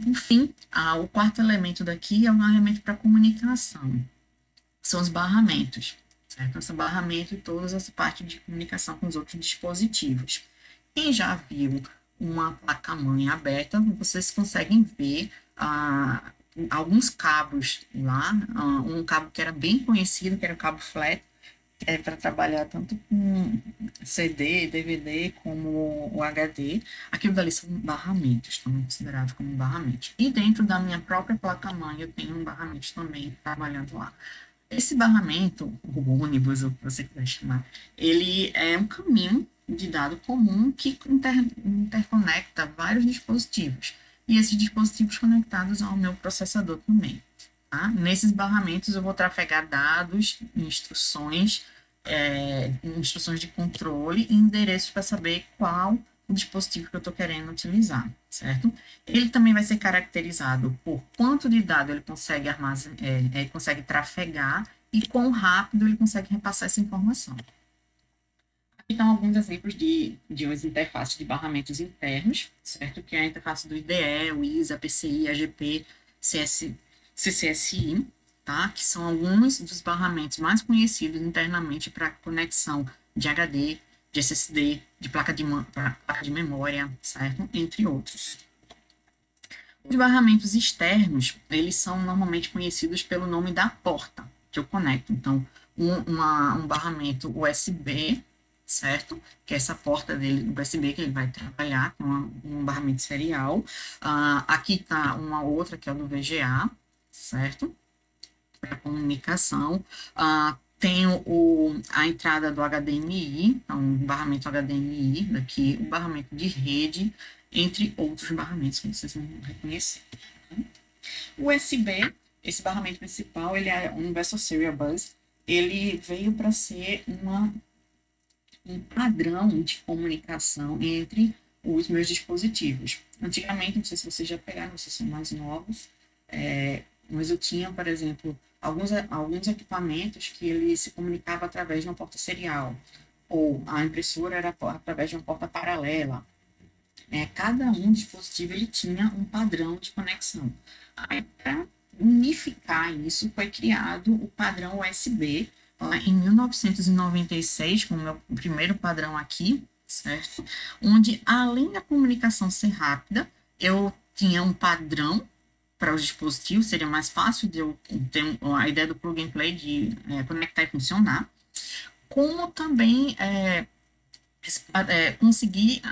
Por fim, o quarto elemento daqui é um elemento para comunicação. São os barramentos, certo? Esse barramento e toda essa parte de comunicação com os outros dispositivos. Quem já viu uma placa-mãe aberta, vocês conseguem ver alguns cabos lá, um cabo que era bem conhecido, que era o cabo flat, para trabalhar tanto com CD, DVD, como o HD. Aquilo dali são barramentos, estão considerados como barramentos. E dentro da minha própria placa-mãe, eu tenho um barramento também trabalhando lá. Esse barramento, o ônibus, ou o que você quiser chamar, ele é um caminho de dado comum que interconecta vários dispositivos. E esses dispositivos conectados ao meu processador também. Tá? Nesses barramentos eu vou trafegar dados, instruções de controle e endereços para saber qual o dispositivo que eu estou querendo utilizar, certo? Ele também vai ser caracterizado por quanto de dado ele consegue consegue trafegar e quão rápido ele consegue repassar essa informação. Aqui estão alguns exemplos de umas interfaces de barramentos internos, certo? Que é a interface do IDE, o ISA, PCI, AGP, CCSI, tá? Que são alguns dos barramentos mais conhecidos internamente para conexão de HD, de SSD, de placa de memória, certo? Entre outros. Os barramentos externos, eles são normalmente conhecidos pelo nome da porta que eu conecto. Então, um barramento USB, certo? Que é essa porta dele, USB, que ele vai trabalhar com um barramento serial. Aqui está uma outra, que é o do VGA, certo? Para comunicação. Tenho a entrada do HDMI, então, um barramento HDMI, daqui, um barramento de rede, entre outros barramentos que vocês vão reconhecer. O USB, esse barramento principal, ele é um Universal Serial Bus, ele veio para ser um padrão de comunicação entre os meus dispositivos. Antigamente, não sei se vocês já pegaram, vocês são mais novos, mas eu tinha, por exemplo, alguns equipamentos que ele se comunicava através de uma porta serial, ou a impressora era através de uma porta paralela. Cada um dispositivo ele tinha um padrão de conexão. Aí, para unificar isso, foi criado o padrão USB, lá em 1996, com o meu primeiro padrão aqui, certo? Onde, além da comunicação ser rápida, eu tinha um padrão para os dispositivos, seria mais fácil de eu ter a ideia do plug and play de conectar e funcionar, como também conseguir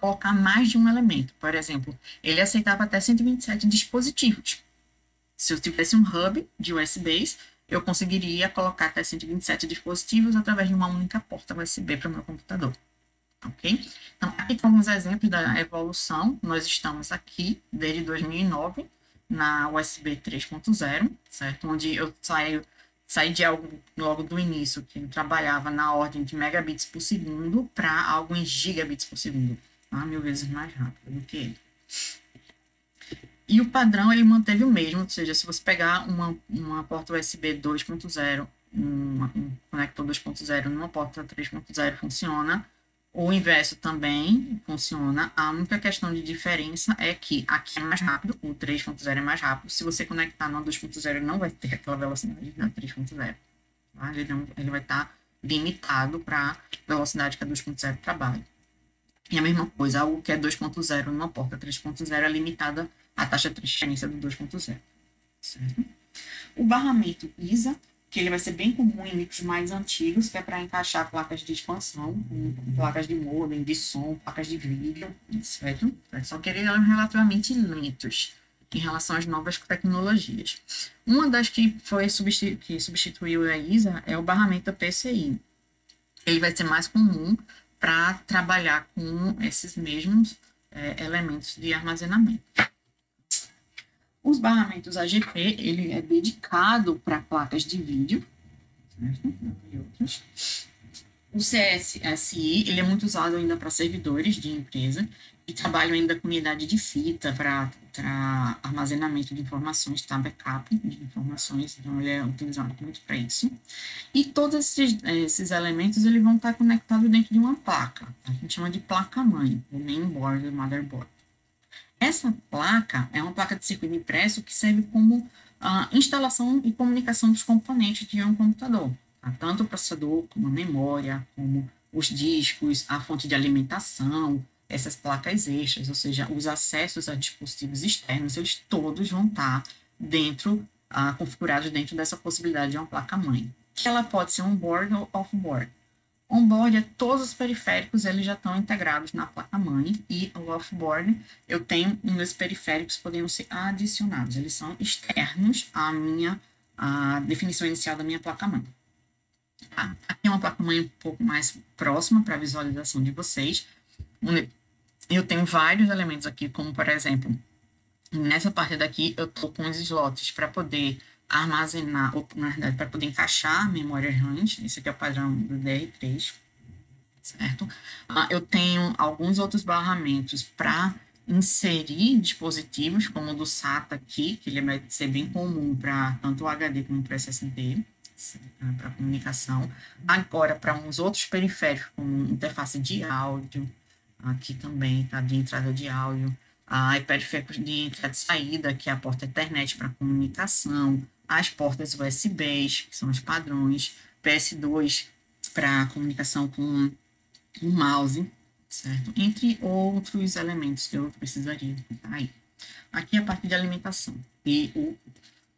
colocar mais de um elemento. Por exemplo, ele aceitava até 127 dispositivos. Se eu tivesse um hub de USBs, eu conseguiria colocar até 127 dispositivos através de uma única porta USB para o meu computador. Ok? Então, aqui estão alguns exemplos da evolução. Nós estamos aqui desde 2009 na USB 3.0, certo? Onde eu saí de algo logo do início que trabalhava na ordem de megabits por segundo para algo em gigabits por segundo, tá? 1000 vezes mais rápido do que ele. E o padrão ele manteve o mesmo, ou seja, se você pegar uma porta USB 2.0, um conector 2.0 numa porta 3.0 funciona. O inverso também funciona. A única questão de diferença é que aqui é mais rápido, o 3.0 é mais rápido. Se você conectar no 2.0, não vai ter aquela velocidade da 3.0. Tá? Ele vai estar limitado para a velocidade que a 2.0 trabalha. E a mesma coisa, algo que é 2.0 numa porta 3.0 é limitada à taxa de transferência do 2.0. Certo? O barramento ISA, que ele vai ser bem comum em micros mais antigos, que é para encaixar placas de expansão, placas de modem, de som, placas de vídeo, certo? Só que eles eram relativamente lentos em relação às novas tecnologias. Uma das que substituiu a ISA é o barramento PCI. Ele vai ser mais comum para trabalhar com esses mesmos elementos de armazenamento. Os barramentos AGP, ele é dedicado para placas de vídeo, certo? E outros. O CSSI, ele é muito usado ainda para servidores de empresa e trabalham ainda com unidade de fita para armazenamento de informações, tá? Backup de informações, então ele é utilizado muito para isso. E todos esses elementos eles vão estar conectados dentro de uma placa. A gente chama de placa-mãe, o mainboard, o motherboard. Essa placa é uma placa de circuito impresso que serve como instalação e comunicação dos componentes de um computador. Tá? Tanto o processador, como a memória, como os discos, a fonte de alimentação, essas placas extras, ou seja, os acessos a dispositivos externos, eles todos vão estar dentro, configurados dentro dessa possibilidade de uma placa-mãe. Que ela pode ser on-board ou off-board. On-board é todos os periféricos, eles já estão integrados na placa-mãe, e o off-board, eu tenho meus periféricos podendo ser adicionados, eles são externos à minha definição inicial da minha placa-mãe. Tá? Aqui é uma placa-mãe um pouco mais próxima para a visualização de vocês. Eu tenho vários elementos aqui, como por exemplo, nessa parte daqui eu estou com os slots para poder armazenar, ou na verdade, para poder encaixar memórias RAM. Esse aqui é o padrão do DR3, certo? Eu tenho alguns outros barramentos para inserir dispositivos, como o do SATA aqui, que ele vai ser bem comum para tanto o HD como para o SSD, para comunicação. Agora, para uns outros periféricos, como interface de áudio, aqui também tá de entrada de áudio, periféricos de entrada e saída, que é a porta Ethernet para comunicação, as portas USBs, que são os padrões, PS2 para comunicação com o mouse, certo? Entre outros elementos que eu precisaria. Tá aí. Aqui é a parte de alimentação e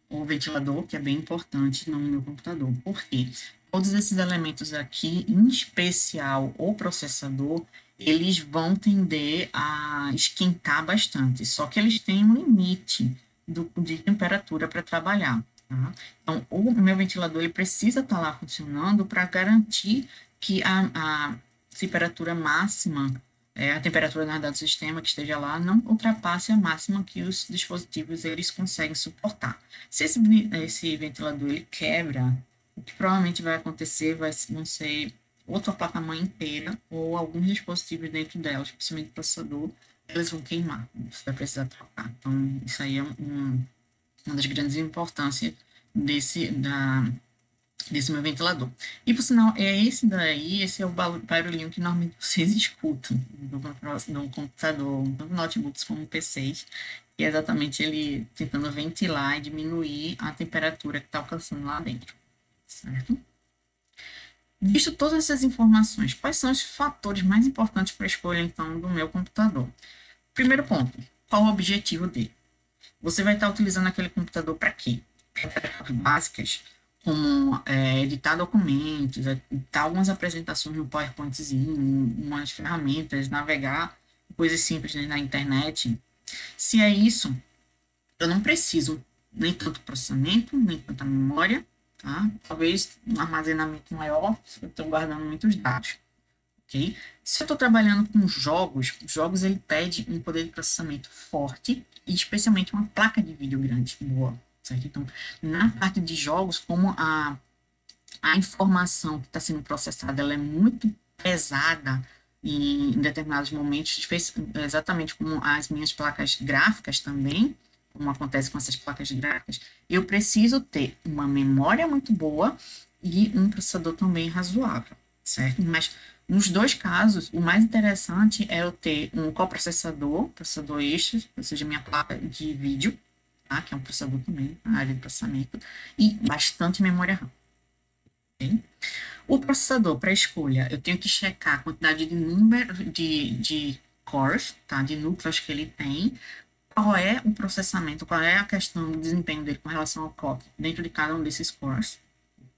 o ventilador, que é bem importante no meu computador. Por quê? Todos esses elementos aqui, em especial o processador, eles vão tender a esquentar bastante, só que eles têm um limite de temperatura para trabalhar. Tá? Então, o meu ventilador ele precisa estar lá funcionando para garantir que a temperatura máxima, a temperatura na verdade, do sistema que esteja lá, não ultrapasse a máxima que os dispositivos eles conseguem suportar. Se esse ventilador ele quebra, o que provavelmente vai acontecer vão ser outra placa-mãe inteira ou alguns dispositivos dentro dela, especialmente o processador, eles vão queimar. Você vai precisar trocar. Então, isso aí é uma das grandes importâncias desse meu ventilador. E, por sinal, esse é o barulhinho que normalmente vocês escutam no computador, tanto notebooks como PCs, que é exatamente ele tentando ventilar e diminuir a temperatura que está alcançando lá dentro, certo? Visto todas essas informações, quais são os fatores mais importantes para a escolha, então, do meu computador? Primeiro ponto, qual o objetivo dele? Você vai estar utilizando aquele computador para quê? Para tarefas básicas, como editar documentos, editar algumas apresentações no PowerPointzinho, umas ferramentas, navegar, coisas simples na internet. Se é isso, eu não preciso nem tanto processamento, nem tanta memória, tá? Talvez um armazenamento maior, se eu estou guardando muitos dados. Okay? Se eu estou trabalhando com jogos ele pede um poder de processamento forte e especialmente uma placa de vídeo grande, boa, certo? Então, na parte de jogos, como a informação que está sendo processada ela é muito pesada em determinados momentos, exatamente como as minhas placas gráficas também, como acontece com essas placas gráficas, eu preciso ter uma memória muito boa e um processador também razoável, certo? Mas nos dois casos, o mais interessante é eu ter um processador extra, ou seja, minha placa de vídeo, tá? Que é um processador também, a área de processamento, e bastante memória RAM. Okay? O processador, para escolha, eu tenho que checar a quantidade de número de cores, tá? De núcleos que ele tem, qual é o processamento, qual é a questão do desempenho dele com relação ao clock dentro de cada um desses cores.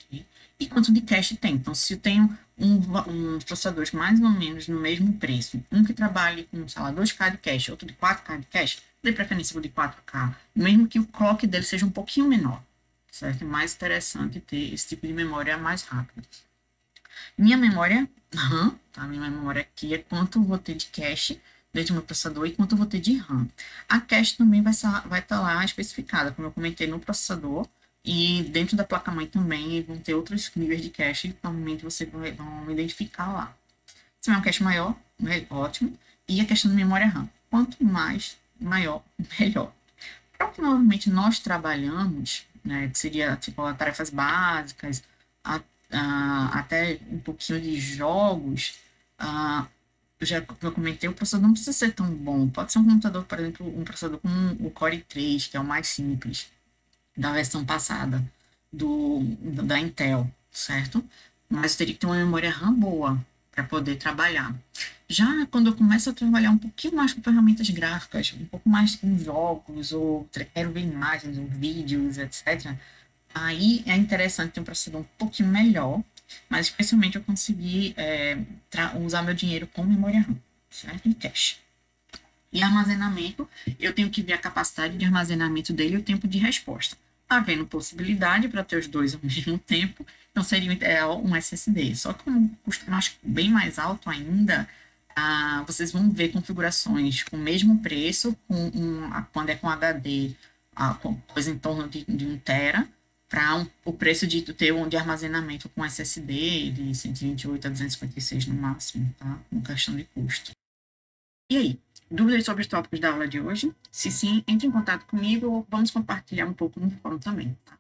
Okay? E quanto de cache tem. Então, se eu tenho uns processadores mais ou menos no mesmo preço, um que trabalhe com, sei lá, 2K de cache, outro de 4K de cache, de preferência de 4K, mesmo que o clock dele seja um pouquinho menor, certo? É mais interessante ter esse tipo de memória mais rápida. Minha memória RAM, tá? Minha memória aqui é quanto eu vou ter de cache dentro do meu processador e quanto eu vou ter de RAM. A cache também vai estar lá especificada, como eu comentei no processador, e dentro da placa-mãe também vão ter outros níveis de cache que provavelmente você vão identificar lá. Se é um cache maior, ótimo. E a questão de memória RAM. Quanto mais, maior, melhor. Para o que normalmente nós trabalhamos, né, que seria tipo tarefas básicas, até um pouquinho de jogos, eu comentei, o processador não precisa ser tão bom. Pode ser um computador, por exemplo, um processador como o Core 3, que é o mais simples, da versão passada da Intel, certo? Mas eu teria que ter uma memória RAM boa para poder trabalhar. Já quando eu começo a trabalhar um pouquinho mais com ferramentas gráficas, um pouco mais com jogos, ou quero ver imagens, ou vídeos, etc., aí é interessante ter um processador um pouquinho melhor, mas especialmente eu consegui usar meu dinheiro com memória RAM, certo? E cache. E armazenamento, eu tenho que ver a capacidade de armazenamento dele e o tempo de resposta. Havendo possibilidade para ter os dois ao mesmo tempo, então seria o ideal um SSD. Só que como custa bem mais alto ainda, vocês vão ver configurações com o mesmo preço, quando é com HD, com coisa em torno de 1 tera, para o preço de ter um de armazenamento com SSD de 128 a 256 no máximo, tá? Com questão de custo. E aí, dúvidas sobre os tópicos da aula de hoje? Se sim, entre em contato comigo ou vamos compartilhar um pouco no fórum também, tá?